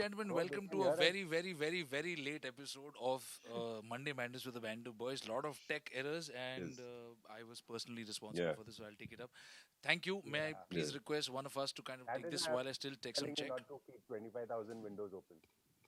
gentlemen, Go ahead, they welcome can to a hear us. very, very, very, very late episode of Monday Madness with the Bandu Boys. Lot of tech errors, and Yes. I was personally responsible Yeah. for this, so I'll take it up. Thank you. May I Yeah. please Yeah. request one of us to kind of That take is this why I'm while I still take some telling you check? not to keep 25,000 windows open.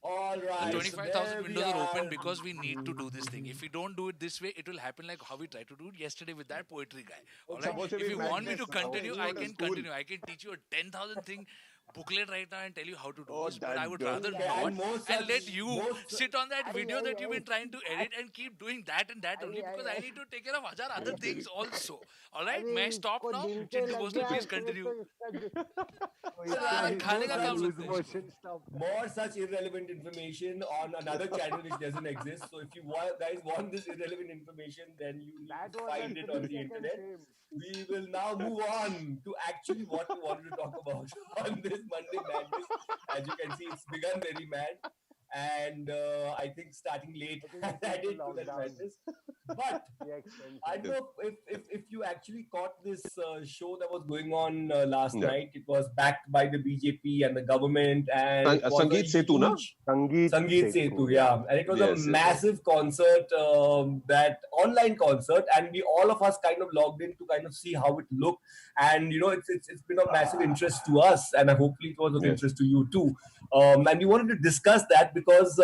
All The right, so Yes. 25,000 there we windows are open are. because we need to do this thing. If we don't do it this way, it will happen like how we tried to do it yesterday with that poetry guy. All It's right. supposed to If be you want me to madness. continue, It's I not a can school. continue. I can teach you a 10,000 thing booklet right now and tell you how to do Oh, this, but I would that. rather Okay, not and more and such, let you more. sit on that Aye, video aye, that you've been trying to aye. edit and keep doing that and that Aye, only because aye, I aye. need to take care of हजार other अरे things also. All right. अरे May I stop इसको now? दिल पे Chintu लग Bhosle, गया please फिर continue. तो इसका तो Sir, इसका आप And खाने more का such, काम लूज सुनते हैं इसको. Motion stop more such irrelevant information on another channel which doesn't exist. So if you guys want this irrelevant information, then you need that to was a find it on the 3 second internet. frame We will now move on to actually what we wanted to talk about on this Monday Madness. As you can see, it's begun very mad, and I think starting late I think this is added the to that lockdown madness. But the I extension don't know if you actually caught this show that was going on last Yeah. night. It was backed by the BJP and the government, and it was a Sangeet Setu, na? huge Sangeet Sangeet Setu Setu, yeah, and it was a Yes, yes, yes. massive concert, that online concert, and we all of us kind of logged in to kind of see how it looked, and it's been of massive interest to us, and hopefully it was of Yes. interest to you too, and we wanted to discuss that because.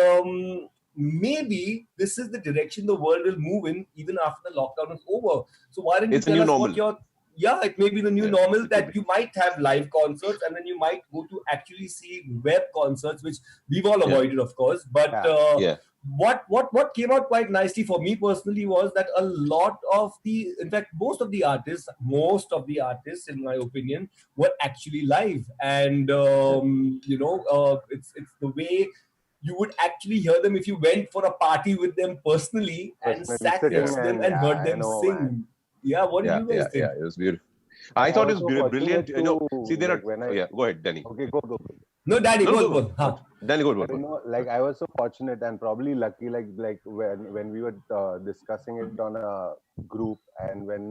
Maybe this is the direction the world will move in even after the lockdown is over. So why don't you It's a tell new us what normal. your it may be the new Yeah, normal it could that be. you might have live concerts and then you might go to actually see web concerts, which we've all Yeah. avoided, of course. But yeah Yeah. what came out quite nicely for me personally was that a lot of in fact, most of the artists, in my opinion, were actually live, and it's the way you would actually hear them if you went for a party with them personally and personally sat sitting next Yeah. to them and and yeah heard I them know man sing. Yeah, what did Yeah. you guys Yeah. think? Yeah. It was beautiful. and I thought it also was watching brilliant. it You know, too see, there are. like when Oh, I yeah. Go ahead, Danny. okay go No, Daddy, No, go, go. go. Huh. Danny, go. Go. you Go. know like I was so fortunate and probably lucky like when we were discussing it on a group and when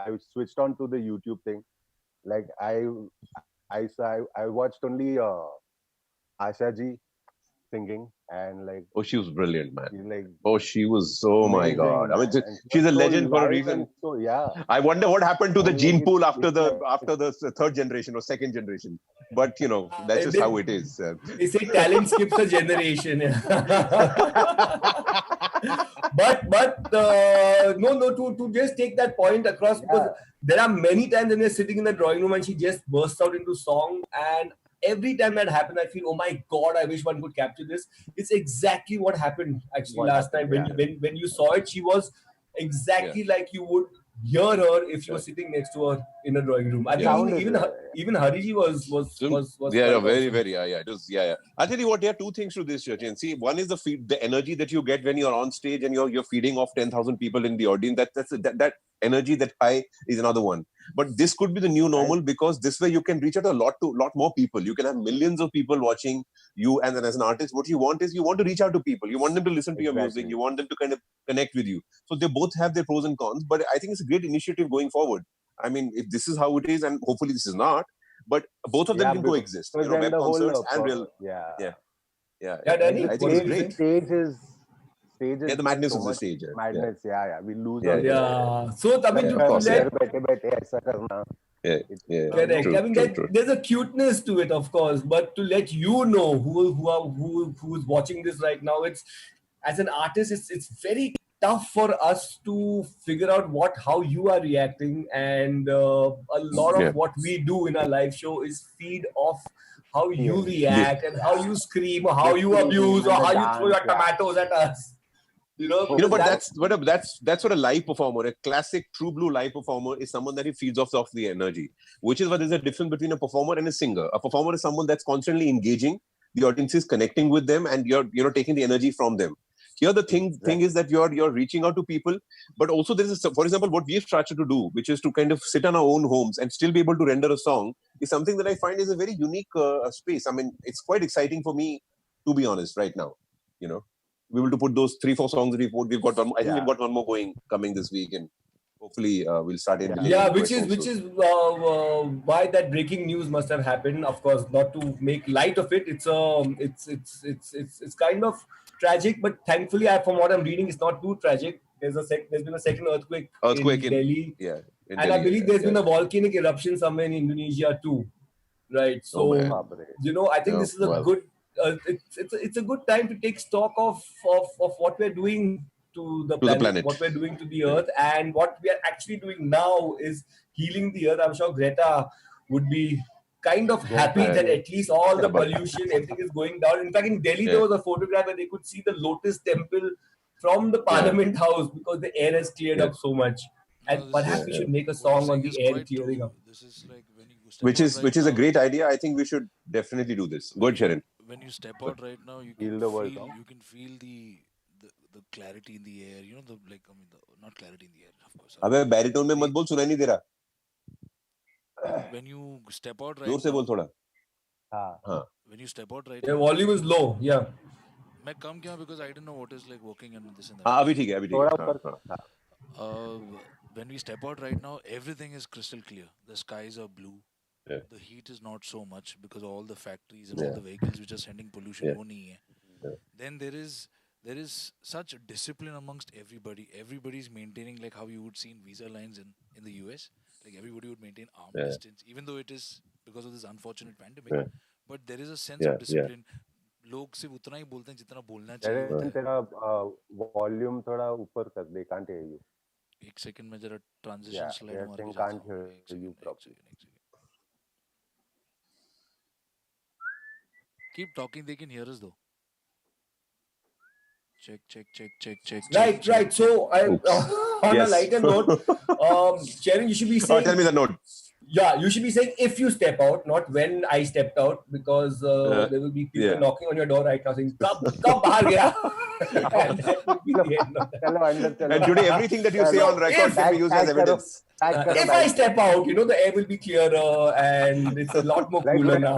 I switched on to the YouTube thing like I watched only Asha ji singing and Oh, she was brilliant, man. she's like Oh, she was. Oh my amazing God. I mean, man and she she's was a so legend for a live reason. and so yeah I wonder what happened to the and like gene pool it's like after the third generation or second generation. But that's just They, how it is. they say talent skips a generation. But no, to just take that point across, because yeah there are many times when they're sitting in the drawing room and she just bursts out into song, and every time that happens I feel, oh my god, I wish one could capture this. It's exactly what happened actually what last happened night when yeah when you saw it. She was Yeah. exactly like you would hear her if you were Yeah. sitting next to her in a drawing room. I it think Yeah. sounded even Hariji So, was yeah, quite very, awesome. very, yeah. It was, yeah, yeah. I'll tell you what, there are two things to this, Sachin. See, one is the energy that you get when you're on stage and you're feeding off 10,000 people in the audience. That energy, that high is another one. But this could be the new and normal because this way you can reach out a lot more people. You can have millions of people watching you, and then as an artist, what you want is you want to reach out to people. You want them to listen to your music. exactly You want them to kind of connect with you. So they both have their pros and cons. But I think it's a great initiative going forward. I mean, if this is how it is, and hopefully this is not, but both of them yeah can coexist. because then Web the whole concerts and real. yeah Yeah, yeah, Yeah, yeah. like Danny, the I think what it's were you stage saying? great. stage is stage Yeah, is the madness so of the much stage. Yeah, madness yeah we lose yeah, out yeah, there Yeah. So I mean, yeah. like Of course, yeah, घर बैठे बैठे ऐसा करना yeah, it's yeah. no correct. I True, mean, true, true. there's a cuteness to it, of course, but to let you know who's watching this right now, it's as an artist, it's very tough for us to figure out how you are reacting, and a lot Yeah. of what we do in our live show is feed off how you experience The, react and how yeah you scream or how the you scream abuse or and the how you throw dance your yeah tomatoes at us. oh Because but that's that's what a live performer, a classic true blue live performer, is someone that he feeds off the energy. Which is what there's a difference between a performer and a singer. A performer is someone that's constantly engaging. The audience is connecting with them, and you're taking the energy from them. Here, the thing is exactly that you're reaching out to people, but also there is, for example, what we've started to do, which is to kind of sit in our own homes and still be able to render a song, is something that I find is a very unique space. I mean, it's quite exciting for me, to be honest, right now. You know, we will to put those 3-4 songs that we've got one. I think we've yeah got one more coming this week, and hopefully we'll start emulating Yeah, the quest also. which is why that breaking news must have happened. Of course, not to make light of it. It's kind of tragic, but thankfully, from what I'm reading, it's not too tragic. There's been a second earthquake Earthquake in Delhi, in and I Delhi. believe there's been a volcanic eruption somewhere in Indonesia too. Right. Oh man. So I think this is a good. It's a good time to take stock of what we're doing to the planet, what we're doing to the earth, and what we are actually doing now is healing the earth. I'm sure Greta would be kind of happy that at least all the pollution, everything is going down. In fact, in Delhi, there was a photograph where they could see the Lotus Temple from the Parliament House because the air has cleared up so much. And perhaps we should make a song on the air clearing up. This is like when you step which is a great idea. I think we should definitely do this. Good, Sharon. When you step out right now, you can feel the clarity in the air. You know, not clarity in the air, of course. अबे baritone में मत बोल, सुनाई नहीं दे रहा. When you step out right जोर से बोल थोड़ा. हाँ. When you step out right now. Your volume is low. Yeah. मैं कम क्या because I didn't know what is like working and this and that. हाँ अभी ठीक है. When we step out right now, everything is crystal clear. The skies are blue. The heat is not so much because all the factories and all the vehicles which are sending pollution. Then there is such discipline amongst everybody. Everybody's maintaining like how you would see in visa lines in the US. Like everybody would maintain arm distance, even though it is because of this unfortunate pandemic. But there is a sense of discipline. लोग सिर्फ उतना ही बोलते हैं जितना बोलना चाहिए होता है. तेरा वॉल्यूम थोड़ा ऊपर कर दे, can't hear you. एक सेकंड में जरा ट्रांजिशन स्लाइड मार के can't hear you properly. Keep talking, they can hear us though. Check. Right. So, on a lighter note, Sharon, you should be saying. Tell me the note. Yeah, you should be saying if you step out, not when I stepped out, because there will be people knocking on your door right now saying, "Kab bahar gaya?" And today, everything that you say on record can be used as evidence. If I step out, the air will be clearer and it's a lot more cooler now.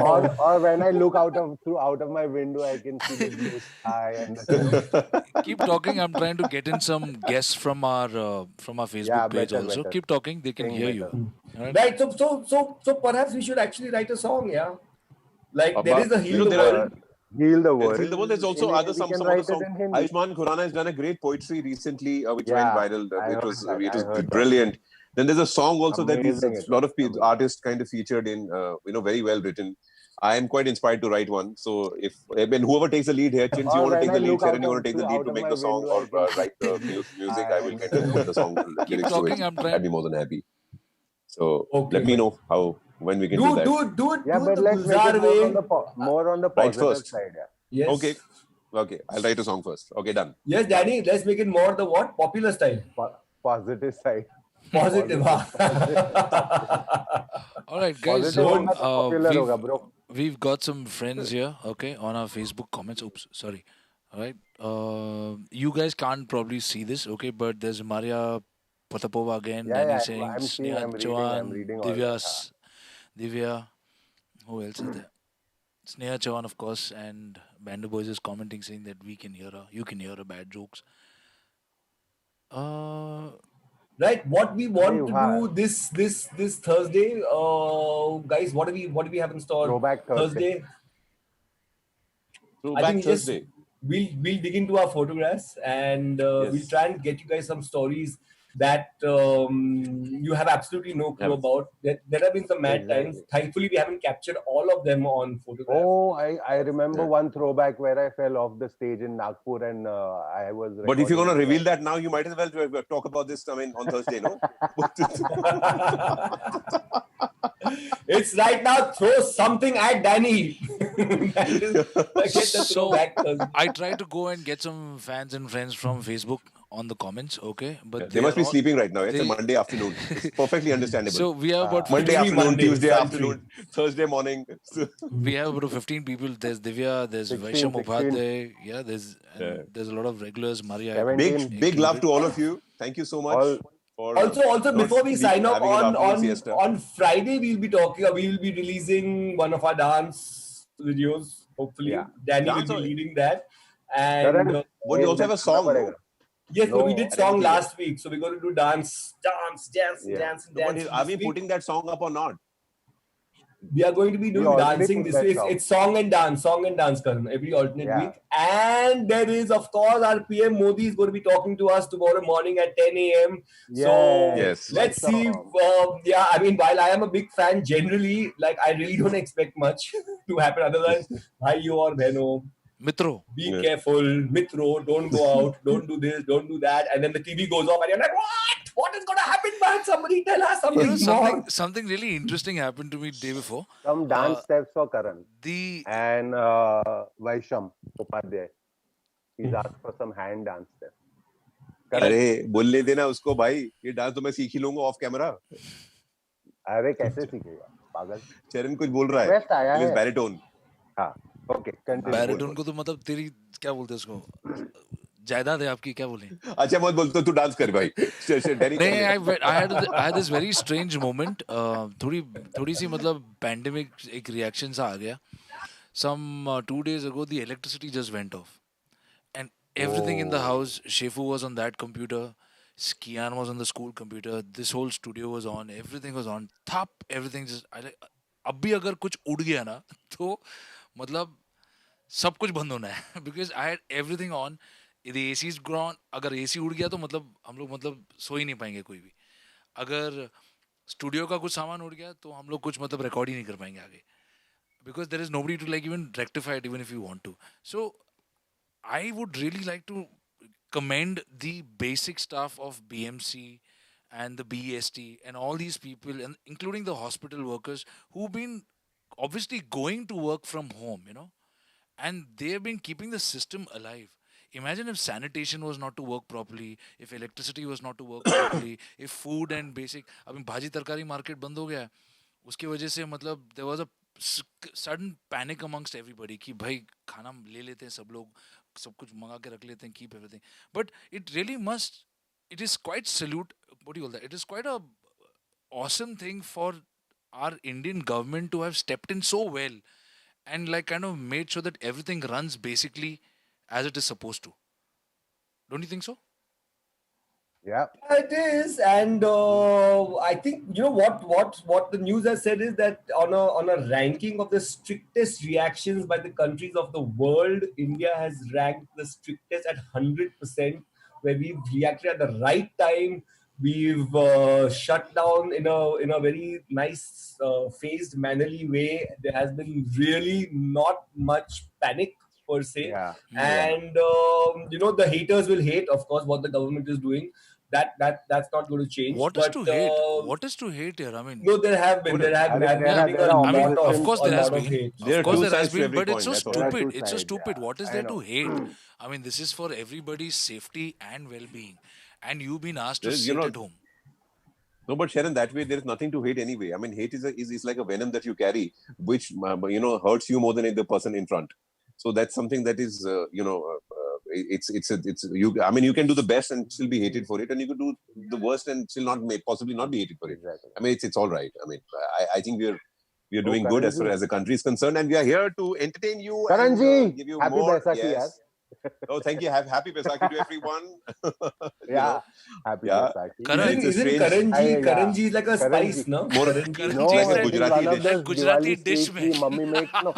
Or when I look out of my window, I can see the blue sky. And Keep talking. I'm trying to get in some guests from our Facebook page also. Keep talking. They can hear you. Right. So perhaps we should actually write a song. Yeah. Like there is a Heal the World. Heal the World. Heal the World. There's also some other songs. Ayushmann Khurrana has done a great poetry recently, which went viral. It was brilliant. Then there's a song also that a lot of artists kind of featured in, very well written. I am quite inspired to write one. So if whoever takes the lead here, Chins, you want to take the lead, Sharon, you want to take the lead to make the song or write the music, I will kind of put the song lyrics to it. I'd be more than happy. So let me know when we can do that. Do it. Yeah, but let's make it more on the positive side. Yes. Okay. I'll write a song first. Okay, done. Yes, Danny, let's make it more the what? Popular style. Positive side. Positive. All right, guys. We've got some friends here, okay, on our Facebook comments. Oops, sorry. All right. You guys can't probably see this, okay, but there's Maria Potapova again. Danny saying Sneha Chauhan, Divya. Who else is there? Sneha Chauhan, of course, and Bandu Boys is commenting saying that we can hear her. You can hear her bad jokes. Right, what we want to do this Thursday, guys. What do we have in store? Throwback Thursday. I think we'll dig into our photographs and we'll try and get you guys some stories that you have absolutely no clue about. There have been some mad times. Thankfully, we haven't captured all of them on photographs. Oh, I remember one throwback where I fell off the stage in Nagpur and I was. But if you're going to reveal that now, you might as well talk about this. On Thursday, no? It's right now. Throw something at Danny. So I try to go and get some fans and friends from Facebook on the comments, okay? But they must be sleeping right now. It's a Monday afternoon. It's perfectly understandable. So we have about Monday afternoon, Tuesday afternoon, Thursday morning. We have about 15 people. There's Divya, there's Vaisham Upadhyay. Yeah, there's a lot of regulars. Maria. Big love to all of you. Thank you so much. Also, before we sign off on Friday, we'll be releasing one of our dance videos. Hopefully, Danny will be leading that. And but you also have a song. Yes, no, we No. did song नहीं है. last week, so we're going to do dance, Yeah. No, but dance are this we week. putting that song up or not? We are going to be We doing already dancing put this that week. song. It's song and dance, Karan, every alternate Yeah. week. And there is, of course, our PM Modi is going to be talking to us tomorrow morning at 10 a.m. So Yes. Yes. let's see. Welcome. Yeah, I mean, while I am a big fan, generally, like I really don't expect much to happen other than bhaiyo or behno, Mitro. be Yeah. careful, mitro, don't go out, don't do this, don't do that. And then the TV goes off and you're like, what? What is going to happen, man? Somebody tell us You know, something more. something really interesting happened to me day before. Some dance steps for Karan The and Vaisham Upadhyay. He's asked for some hand dance steps. Karan, अरे बोलने देना उसको भाई, ये dance तो मैं सीख ही लूंगा ऑफ कैमरा. अरे कैसे सीखेगा पागल. चरण कुछ बोल रहा है. Request आया In his है. baritone. हाँ. Okay. Continue. बैरिटोन को तो मतलब तेरी क्या बोलते हैं उसको, जायदाद है आपकी, क्या बोले. अच्छा मत बोल, तो तू डांस कर भाई. डैनी कर ले. I had this very strange moment. थोड़ी सी मतलब पैंडेमिक एक रिएक्शन सा आ गया. Some 2 days ago the electricity just went off and everything in the Oh. house, Shefu was on that computer, Skian was on the school computer, this whole studio was on, everything was on thap, everything just I like. अब भी अगर कुछ उड़ गया ना तो मतलब सब कुछ बंद होना है because I had everything on. The AC is gone. अगर AC उड़ गया तो मतलब हम लोग मतलब सो ही नहीं पाएंगे कोई भी. अगर स्टूडियो का कुछ सामान उड़ गया तो हम लोग कुछ मतलब रिकॉर्ड ही नहीं कर पाएंगे आगे, because there is nobody to like even rectify it even if you want to. So I would really like to commend the basic staff of BMC and the BEST and all these people, and including the hospital workers who've been obviously going to work from home, you know, and they've been keeping the system alive. Imagine if sanitation was not to work properly, if electricity was not to work properly, if food and basic, अभी भाजी तरकारी market बंद हो गया है, उसकी वजह से मतलब there was a sudden panic amongst everybody कि भाई खाना ले लेते हैं सब लोग, सब कुछ मंगा के रख लेते हैं, keep everything. But it really must, it is quite salute, what do you call that? It is quite a awesome thing for our Indian government to have stepped in so well and like kind of made sure that everything runs basically as it is supposed to. Don't you think so? Yeah. It is, and I think you know what the news has said is that on a ranking of the strictest reactions by the countries of the world, India has ranked the strictest at 100%, where we've reacted at the right time. We've shut down in a very nice phased mannerly way. There has been really not much panic per se, Yeah. and you know the haters will hate, of course, what the government is doing. That's not going to change. What is But to hate? What is to hate here? I mean, no, there have been There are been there a are I mean, lot of opposition course a there has lot of been. hate. There Of are course two there has sides to been, every but it's coin, so that's all. There are stupid. two It's so sides, stupid. yeah. What is I there know. to hate? I mean, this is for everybody's safety and well-being, and you've been asked to There's, you sit know, at home. no, but Sharon, that way there is nothing to hate anyway. I mean, hate is like a venom that you carry, which hurts you more than the person in front. So that's something that is, it's you. I mean, you can do the best and still be hated for it, and you can do the worst and still possibly not be hated for it. Exactly. I mean, it's all right. I mean, I think we are Oh, doing good as far Karanji. as the country is concerned, and we are here to entertain you Karanji, and give you happy more. Baisakhi, Yes. Oh, thank you. Happy Baisakhi to everyone. Yeah. Happy Yeah. Baisakhi. Karan, It's a Isn't strange. Karanji? Yeah. Karanji is like a Karanji. spice, no? More, Karanji. it's No, like a it is Gujarati one of dish. those Gujarati Diwali dish sweets mein. mummy makes. No.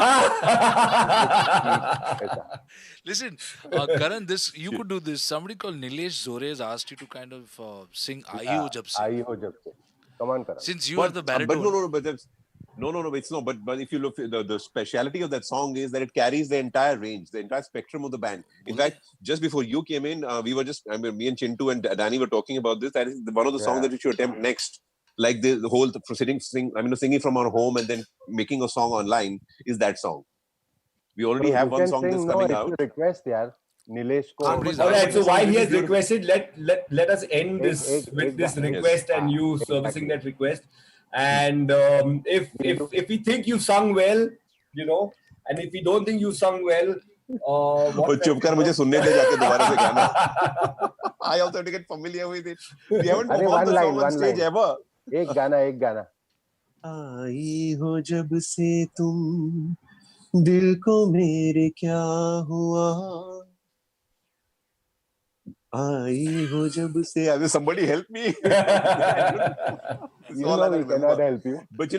ऐसा. Listen, Karan, this you could do this. Somebody called Nilesh Zore has asked you to kind of sing "Aayi Ho Jab Se." आई हो जब से. Come on, Karan. Since you are the But baritone. no, but it's no. But if you look, the speciality of that song is that it carries the entire range, the entire spectrum of the band. In fact, just before you came in, we were just, I mean, me and Chintu and Danny were talking about this. That is one of the songs that we should attempt next. Like the whole singing from our home and then making a song online is that song. We already So have you one can song that's sing. No, coming it's out. a request, यार. Nilesh को. Somebody's All right. asked. So while he has Really beautiful. requested, let us end this with this request and you servicing that request. And if we think you've sung well, you know, and if we don't think you've sung well, और चुप कर मुझे सुनने दे जाके दोबारा से गाना. I also have to get familiar with it. We haven't अरे performed one the line, song on one stage line. ever. एक गाना. आई हो जब से तुम, दिल को मेरे क्या हुआ, Aayi ho jab se. I mean, somebody help me. You know, we cannot help you. But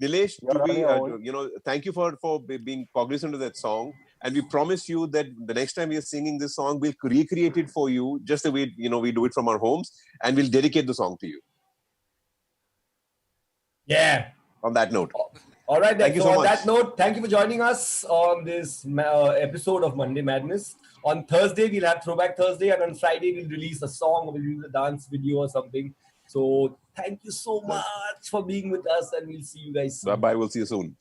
Nilesh, You're on your own. thank you for being cognizant of that song. And we promise you that the next time we are singing this song, we'll recreate it for you just the way we do it from our homes, and we'll dedicate the song to you. Yeah. On that note. All right. Thank you so much. On that note, thank you for joining us on this episode of Monday Madness. On Thursday, we'll have Throwback Thursday, and on Friday, we'll release a song or we'll release a dance video or something. So thank you so much for being with us, and we'll see you guys soon. Bye-bye. We'll see you soon.